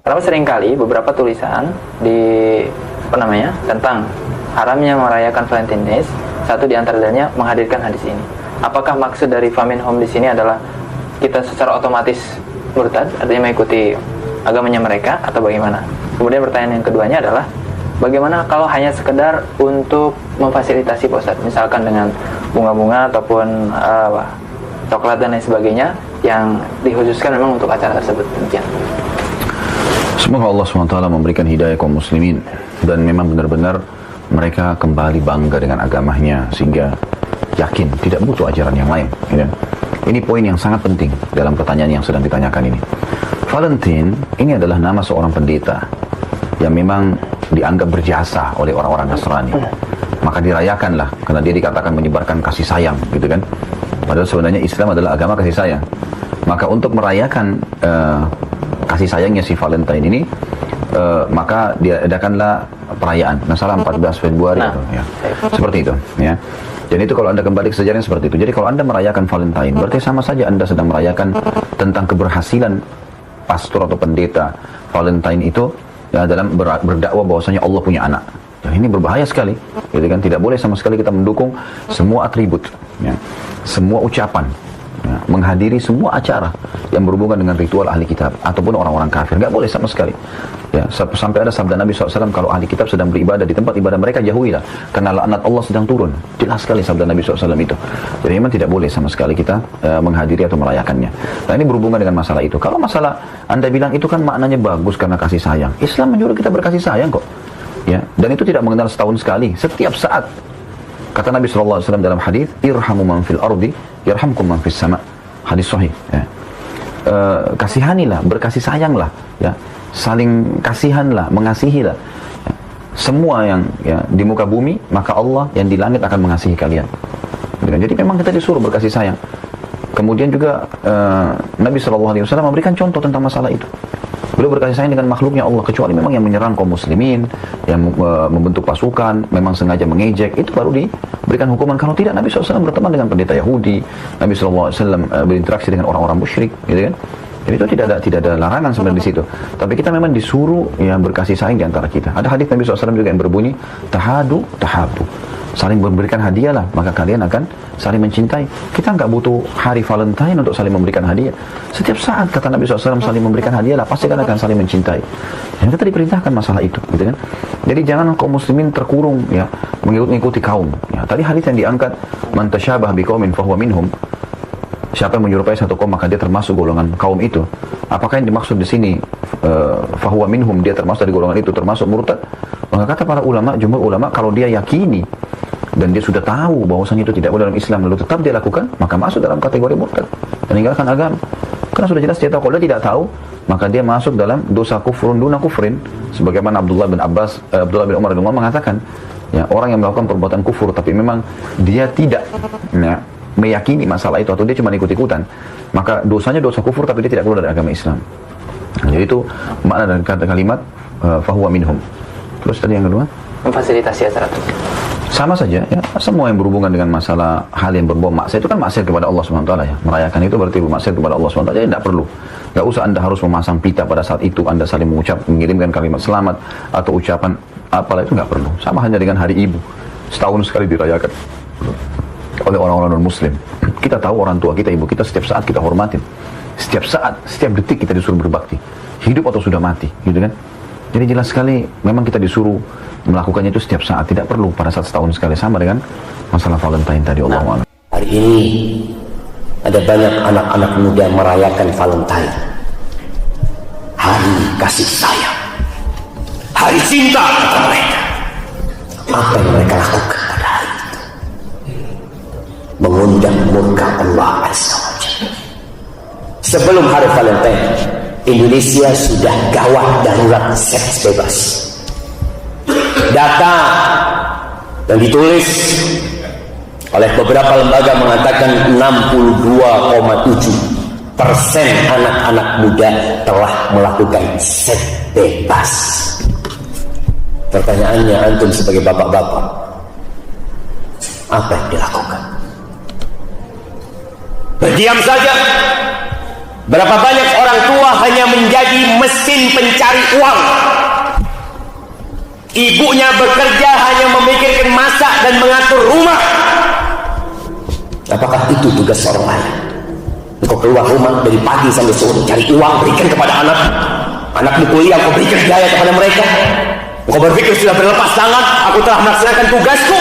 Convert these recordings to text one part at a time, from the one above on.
Karena seringkali beberapa tulisan di tentang haramnya merayakan Valentine Days, satu di antaranya menghadirkan hadis ini. Apakah maksud dari faminhum di sini adalah kita secara otomatis murtad, artinya mengikuti agamanya mereka, atau bagaimana? Kemudian pertanyaan yang keduanya adalah, bagaimana kalau hanya sekedar untuk memfasilitasi Pak Ustadz, misalkan dengan bunga-bunga ataupun coklat dan lain sebagainya yang dikhususkan memang untuk acara tersebut. Demikian. Semoga Allah SWT memberikan hidayah kaum muslimin dan memang benar-benar mereka kembali bangga dengan agamanya sehingga yakin tidak butuh ajaran yang lain. Ini poin yang sangat penting dalam pertanyaan yang sedang ditanyakan ini. Valentine ini adalah nama seorang pendeta yang memang dianggap berjasa oleh orang-orang Nasrani. Maka dirayakanlah karena dia dikatakan menyebarkan kasih sayang, gitu kan? Padahal sebenarnya Islam adalah agama kasih sayang. Maka untuk merayakan kasih sayangnya si Valentine ini, maka diadakanlah perayaan. Masalah 14 Februari itu, ya. Seperti itu, ya. Dan itu kalau Anda kembali ke sejarahnya seperti itu. Jadi kalau Anda merayakan Valentine, berarti sama saja Anda sedang merayakan tentang keberhasilan pastor atau pendeta Valentine itu, ya, dalam berdakwah bahwasanya Allah punya anak. Dan ini berbahaya sekali, gitu kan? Tidak boleh sama sekali kita mendukung semua atribut, ya, semua ucapan, ya, menghadiri semua acara yang berhubungan dengan ritual ahli kitab ataupun orang-orang kafir. Nggak boleh sama sekali. Ya, sampai ada sabda Nabi SAW, kalau ahli kitab sedang beribadah di tempat ibadah mereka, jauhilah, karena laknat Allah sedang turun. Jelas sekali sabda Nabi SAW itu. Jadi memang tidak boleh sama sekali kita menghadiri atau merayakannya. Nah, ini berhubungan dengan masalah itu. Kalau masalah Anda bilang itu kan maknanya bagus karena kasih sayang, Islam menyuruh kita berkasih sayang kok. Ya, dan itu tidak mengenal setahun sekali, setiap saat. Kata Nabi SAW dalam hadis, irhamu man fil ardi yarhamkum man fis sama. Hadis sahih, ya. Kasihanilah, berkasih sayanglah, ya, saling kasihanlah, mengasihilah, ya. Semua yang, ya, di muka bumi, maka Allah yang di langit akan mengasihi kalian. Jadi memang kita disuruh berkasih sayang. Kemudian juga Nabi SAW memberikan contoh tentang masalah itu. Beliau berkasih sayang dengan makhluknya Allah, kecuali memang yang menyerang kaum muslimin, yang membentuk pasukan, memang sengaja mengejek, itu baru diberikan hukuman. Kalau tidak, Nabi SAW berteman dengan pendeta Yahudi, Nabi SAW berinteraksi dengan orang-orang musyrik, gitu kan? Jadi itu tidak ada larangan sebenarnya di situ. Tapi kita memang disuruh, ya, berkasih sayang di antara kita. Ada hadis Nabi SAW juga yang berbunyi, tahadu tahabu. Saling memberikan hadiah lah, maka kalian akan saling mencintai. Kita nggak butuh hari Valentine untuk saling memberikan hadiah. Setiap saat, kata Nabi SAW, saling memberikan hadiah lah, pasti kan akan saling mencintai. Dan kita diperintahkan masalah itu, gitu kan? Jadi jangan kaum muslimin terkurung, ya, mengikuti kaum. Ya, tadi hadis yang diangkat, man tasyabah biqaumin fahuwa minhum. Siapa yang menyerupai satu kaum, maka dia termasuk golongan kaum itu. Apakah yang dimaksud di sini fahuwa minhum, dia termasuk dari golongan itu, termasuk murtad? Maka kata para ulama, jumhur ulama, kalau dia yakini dan dia sudah tahu bahwasanya itu tidak boleh dalam Islam, lalu tetap dia lakukan, maka masuk dalam kategori murtad, meninggalkan agama. Karena sudah jelas dia tahu. Kalau dia tidak tahu, maka dia masuk dalam dosa kufrun duna kufrin, sebagaimana Abdullah bin Umar radhiyallahu anhu mengatakan, ya, orang yang melakukan perbuatan kufur tapi memang dia tidak, ya, meyakini masalah itu, atau dia cuma ikut-ikutan, maka dosanya dosa kufur tapi dia tidak keluar dari agama Islam. Jadi itu makna dari kata kalimat fahuwa minhum. Terus tadi yang kedua, memfasilitasi acara itu. Sama saja, ya, semua yang berhubungan dengan masalah hal yang berbau maksiat itu kan maksiat kepada Allah SWT, ya. Merayakan itu berarti maksiat kepada Allah SWT. Jadi tidak perlu. Tidak usah Anda harus memasang pita pada saat itu, Anda saling mengirimkan kalimat selamat atau ucapan apalah, itu nggak perlu. Sama hanya dengan hari ibu, setahun sekali dirayakan oleh orang-orang non-muslim. Kita tahu orang tua kita, ibu kita, setiap saat kita hormatin. Setiap saat, setiap detik kita disuruh berbakti. Hidup atau sudah mati, gitu kan? Jadi jelas sekali memang kita disuruh melakukannya itu setiap saat, tidak perlu pada saat setahun sekali. Sama dengan masalah Valentine tadi. Allah. Hari ini ada banyak anak-anak muda merayakan Valentine, hari kasih sayang, hari cinta kata mereka. Apa yang mereka lakukan pada hari itu? Mengundang murka Allah Azza wa Jalla. Sebelum hari Valentine, Indonesia sudah gawat darurat seks bebas. Data yang ditulis oleh beberapa lembaga mengatakan 62,7% anak-anak muda telah melakukan seks bebas. Pertanyaannya, antum sebagai bapak-bapak, apa yang dilakukan? Berdiam saja? Berapa banyak orang tua hanya menjadi mesin pencari uang. Ibunya bekerja hanya memikirkan masak dan mengatur rumah. Apakah itu tugas seorang ayah? Engkau keluar rumah dari pagi sampai sore cari uang, berikan kepada anak. Anakmu kuliah, kau berikan biaya kepada mereka. Engkau berpikir sudah berlepas tangan, aku telah melaksanakan tugasku.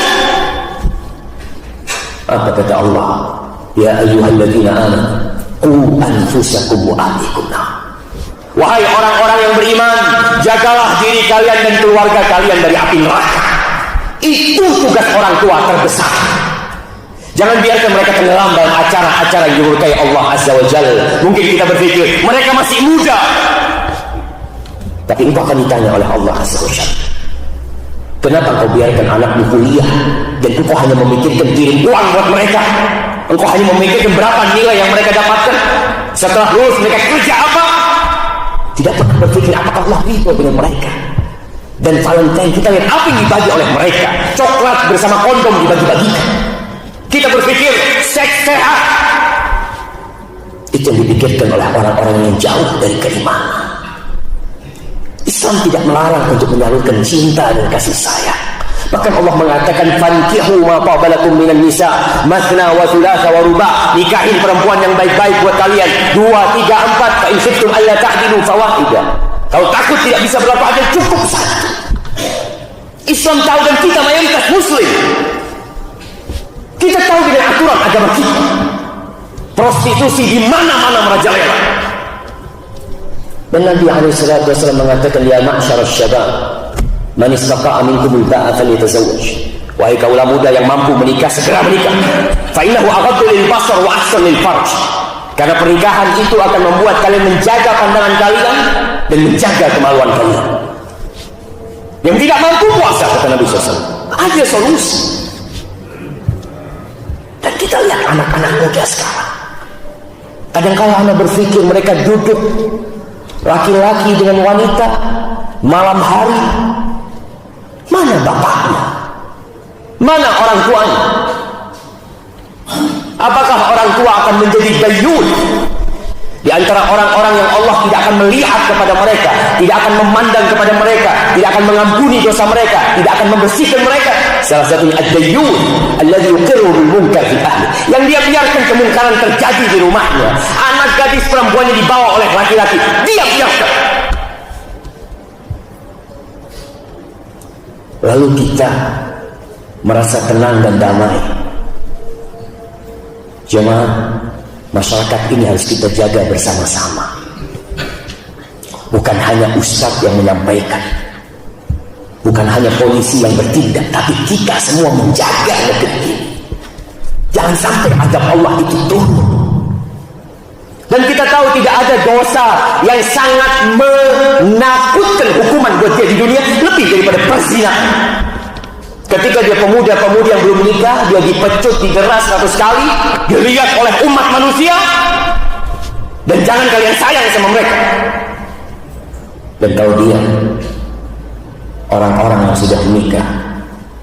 Apa kata Allah? Ya ayyuhalladzina amanu qu anfusakum wa ahlikum nar. Wahai orang-orang yang beriman, jagalah diri kalian dan keluarga kalian dari api neraka. Itu tugas orang tua terbesar. Jangan biarkan mereka tenggelam dalam acara-acara yang dimurkai Allah Azza wa Jalla. Mungkin kita berpikir mereka masih muda, tapi engkau akan ditanya oleh Allah Azza wa Jalla, kenapa kau biarkan anakmu kuliah dan engkau hanya memikirkan kirim uang buat mereka? Engkau hanya memikirkan berapa nilai yang mereka dapatkan. Setelah lulus mereka kerja apa? Tidak pernah berpikir apakah Allah ridho dengan mereka. Dan Valentine kita lihat apa yang dibagi oleh mereka. Coklat bersama kondom dibagi-bagikan. Kita berpikir seks sehat. Itu yang dipikirkan oleh orang-orang yang jauh dari keimanan. Islam tidak melarang untuk menyalurkan cinta dan kasih sayang. Bahkan Allah mengatakan fankihu ma qabalakum minan nisa mathna wa thulatha wa ruba'. Nikahin perempuan yang baik-baik buat kalian 2, 3, 4. Fa in khiftum alla ta'dilu fawahidah. Kalau takut tidak bisa berlaku adil, cukup satu. Islam tahu dan kita mayoritas muslim. Kita tahu dengan aturan agama kita. Prostitusi di mana-mana merajalela. Dan Nabi SAW mengatakan ya ma'syarasy syabab man istata'a minkumul ba'a falyatazawwaj. Wahai kaula muda yang mampu menikah, segera menikah. Fa innahu aghaddu lil basar wa ahsan lil farj. Karena pernikahan itu akan membuat kalian menjaga pandangan kalian dan menjaga kemaluan kalian. Yang tidak mampu puasa, kata Nabi SAW, ada solusi. Dan kita lihat anak-anak muda sekarang. Kadang-kala anak berpikir mereka duduk laki-laki dengan wanita malam hari. Mana bapaknya? Mana orang tuanya? Apakah orang tua akan menjadi dayun di antara orang-orang yang Allah tidak akan melihat kepada mereka, tidak akan memandang kepada mereka, tidak akan mengampuni dosa mereka, tidak akan membersihkan mereka? Salah satunya ad-dayyun alladzi yuqirru bil munkar fi ahli, yang dia biarkan kemungkaran terjadi di rumahnya. Anak gadis perempuannya dibawa oleh laki-laki, dia biarkan. Lalu kita merasa tenang dan damai. Jemaah, masyarakat ini harus kita jaga bersama-sama. Bukan hanya ustadz yang menyampaikan, bukan hanya polisi yang bertindak, tapi kita semua menjaga negeri ini. Jangan sampai azab Allah itu turun. Dan kita tahu tidak ada dosa yang sangat menakutkan hukuman buat dia di dunia lebih daripada perzinahan. Ketika dia pemuda-pemudi yang belum menikah, dia dipecut, dideras 100 kali, dilihat oleh umat manusia, dan jangan kalian sayang sama mereka. Dan tahu dia orang-orang yang sudah menikah,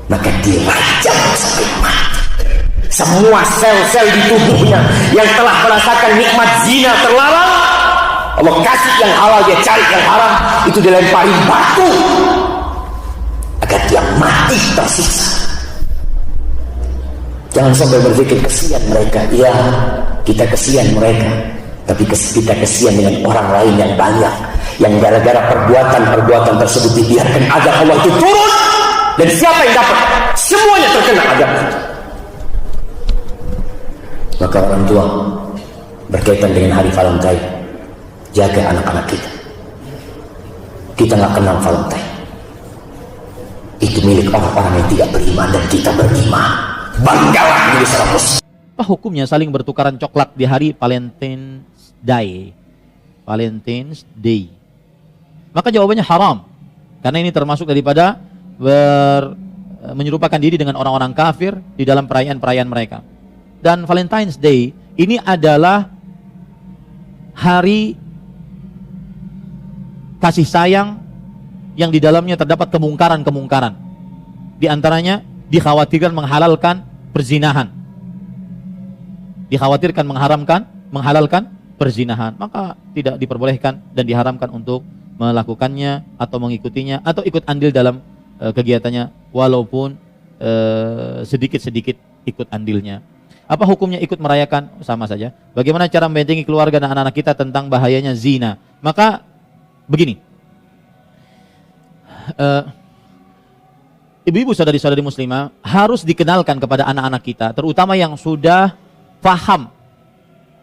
maka dirajam sampai mati. Semua sel-sel di tubuhnya yang telah merasakan nikmat zina terlarang, Allah kasih yang halal, dia cari yang haram, itu dilempari batu agar dia mati tersiksa. Jangan sampai berpikir kesian mereka. Ya, kita kesian mereka, tapi kita kesian dengan orang lain yang banyak, yang gara-gara perbuatan-perbuatan tersebut dibiarkan azab Allah itu turun. Dan siapa yang dapat? Semuanya terkena azab itu. Maka orang tua berkaitan dengan hari Valentine, jaga anak-anak kita. Kita nggak kenal Valentine. Itu milik orang-orang yang tidak beriman, dan kita beriman. Banggalah menjadi seorang muslim. Apa hukumnya saling bertukaran coklat di hari Valentine's Day? Valentine's Day. Maka jawabannya haram. Karena ini termasuk daripada menyerupakan diri dengan orang-orang kafir di dalam perayaan-perayaan mereka. Dan Valentine's Day ini adalah hari kasih sayang yang di dalamnya terdapat kemungkaran-kemungkaran. Di antaranya dikhawatirkan menghalalkan perzinahan. Dikhawatirkan menghalalkan perzinahan, maka tidak diperbolehkan dan diharamkan untuk melakukannya atau mengikutinya atau ikut andil dalam kegiatannya walaupun sedikit-sedikit ikut andilnya. Apa hukumnya ikut merayakan? Sama saja. Bagaimana cara membentengi keluarga dan anak-anak kita tentang bahayanya zina? Maka begini, ibu-ibu saudari-saudari muslimah harus dikenalkan kepada anak-anak kita, terutama yang sudah paham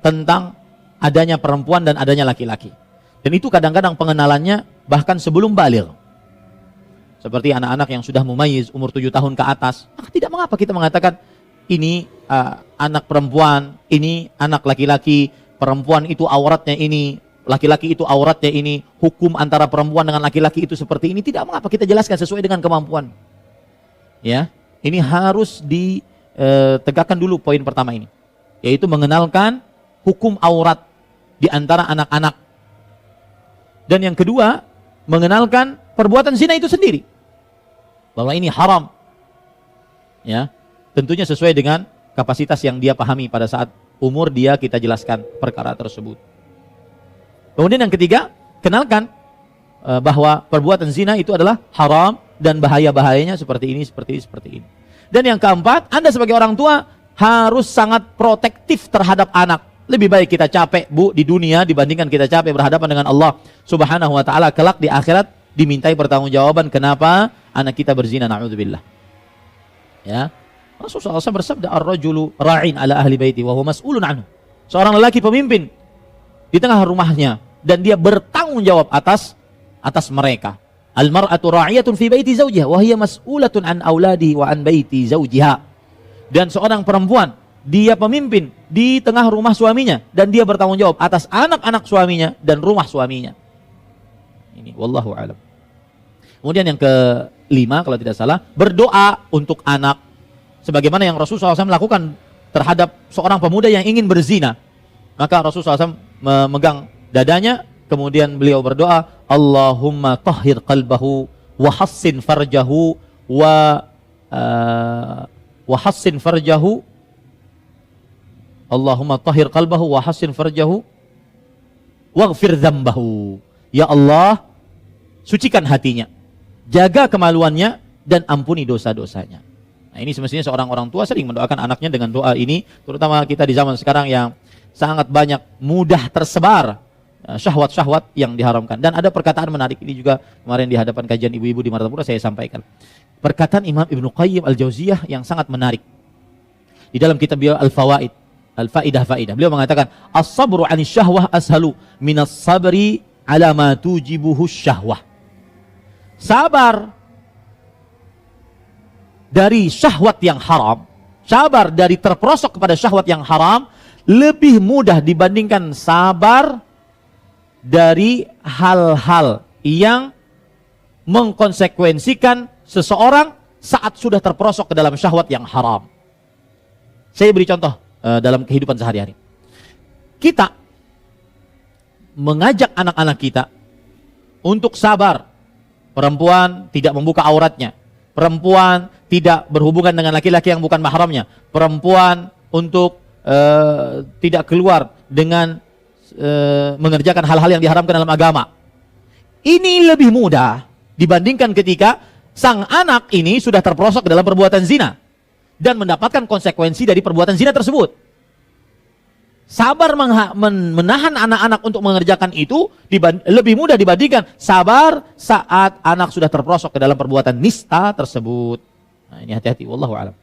tentang adanya perempuan dan adanya laki-laki. Dan itu kadang-kadang pengenalannya bahkan sebelum baligh. Seperti anak-anak yang sudah mumayyiz umur 7 tahun ke atas, maka tidak mengapa kita mengatakan ini anak perempuan, ini anak laki-laki, perempuan itu auratnya ini, laki-laki itu auratnya ini, hukum antara perempuan dengan laki-laki itu seperti ini, tidak mengapa kita jelaskan sesuai dengan kemampuan. Ya, ini harus ditegakkan dulu poin pertama ini, yaitu mengenalkan hukum aurat di antara anak-anak. Dan yang kedua, mengenalkan perbuatan zina itu sendiri, bahwa ini haram. Ya, tentunya sesuai dengan kapasitas yang dia pahami pada saat umur dia, kita jelaskan perkara tersebut. Kemudian yang ketiga, kenalkan bahwa perbuatan zina itu adalah haram dan bahaya-bahayanya seperti ini, seperti ini, seperti ini. Dan yang keempat, Anda sebagai orang tua harus sangat protektif terhadap anak. Lebih baik kita capek, Bu, di dunia dibandingkan kita capek berhadapan dengan Allah Subhanahu wa taala kelak di akhirat dimintai pertanggungjawaban kenapa anak kita berzina, na'udzubillah. Ya. Rasulullah SAW bersabda, ar-rajulu ra'in ala ahli baiti wa huwa mas'ulun anhu. Seorang lelaki pemimpin di tengah rumahnya dan dia bertanggung jawab atas mereka. Al-mar'atu ra'iyatun fi baiti zawjiha wa hiya mas'ulatun an auladihi wa an baiti zawjiha. Dan seorang perempuan, dia pemimpin di tengah rumah suaminya dan dia bertanggung jawab atas anak-anak suaminya dan rumah suaminya. Ini wallahu alam. Kemudian yang kelima kalau tidak salah, berdoa untuk anak. Sebagaimana yang Rasulullah SAW lakukan terhadap seorang pemuda yang ingin berzina. Maka Rasulullah SAW memegang dadanya, kemudian beliau berdoa, Allahumma tahhir qalbahu wa hassin farjahu wa hassin farjahu. Allahumma tahhir qalbahu wa hassin farjahu waghfir dzambahu. Ya Allah, sucikan hatinya, jaga kemaluannya dan ampuni dosa-dosanya. Nah, ini semestinya seorang orang tua sering mendoakan anaknya dengan doa ini, terutama kita di zaman sekarang yang sangat banyak mudah tersebar syahwat-syahwat yang diharamkan. Dan ada perkataan menarik ini juga kemarin di hadapan kajian ibu-ibu di Martapura saya sampaikan. Perkataan Imam Ibnu Qayyim Al-Jauziyah yang sangat menarik. Di dalam kitab beliau Al-Fawaid, Al-Faidah. Beliau mengatakan, as-sabru 'anis syahwah ashalu minas sabri 'ala ma tujibuhu syahwah. Sabar dari syahwat yang haram, sabar dari terperosok kepada syahwat yang haram lebih mudah dibandingkan sabar dari hal-hal yang mengkonsekuensikan seseorang saat sudah terperosok ke dalam syahwat yang haram. Saya beri contoh dalam kehidupan sehari-hari. Kita mengajak anak-anak kita untuk sabar. Perempuan tidak membuka auratnya, perempuan tidak berhubungan dengan laki-laki yang bukan mahramnya, perempuan untuk tidak keluar dengan mengerjakan hal-hal yang diharamkan dalam agama. Ini lebih mudah dibandingkan ketika sang anak ini sudah terperosok ke dalam perbuatan zina dan mendapatkan konsekuensi dari perbuatan zina tersebut. Sabar menahan anak-anak untuk mengerjakan itu lebih mudah dibandingkan sabar saat anak sudah terperosok ke dalam perbuatan nista tersebut. Nah, ini hati-hati, wallahu a'lam.